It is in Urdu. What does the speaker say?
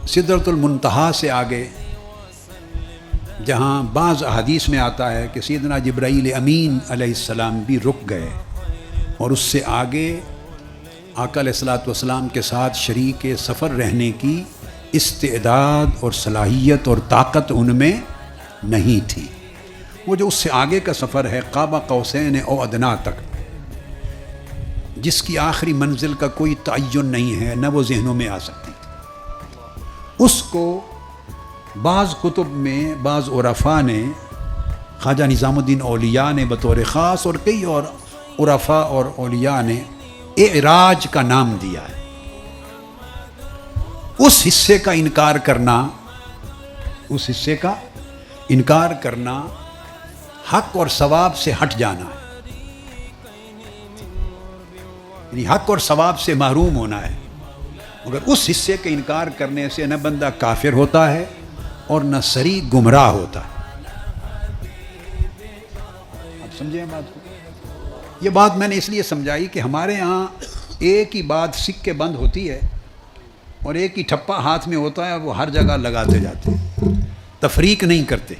سدرۃ المنتہا سے آگے جہاں بعض احادیث میں آتا ہے کہ سیدنا جبرائیل امین علیہ السلام بھی رک گئے، اور اس سے آگے آقا علیہ الصلوۃ والسلام کے ساتھ شریک سفر رہنے کی استعداد اور صلاحیت اور طاقت ان میں نہیں تھی۔ وہ جو اس سے آگے کا سفر ہے قاب قوسین او ادنا تک، جس کی آخری منزل کا کوئی تعین نہیں ہے، نہ وہ ذہنوں میں آ سکتی، اس کو بعض کتب میں بعض عرفاء نے، خواجہ نظام الدین اولیاء نے بطور خاص اور کئی اور عرفاء اور اولیاء نے اعراج کا نام دیا ہے۔ اس حصے کا انکار کرنا حق اور ثواب سے ہٹ جانا ہے، یعنی حق اور ثواب سے محروم ہونا ہے، مگر اس حصے کے انکار کرنے سے نہ بندہ کافر ہوتا ہے اور نہ صریح گمراہ ہوتا ہے۔ آپ سمجھیں بات کو؟ یہ بات میں نے اس لیے سمجھائی کہ ہمارے ہاں ایک ہی بات سکے بند ہوتی ہے اور ایک ہی ٹھپا ہاتھ میں ہوتا ہے، وہ ہر جگہ لگاتے جاتے ہیں، تفریق نہیں کرتے۔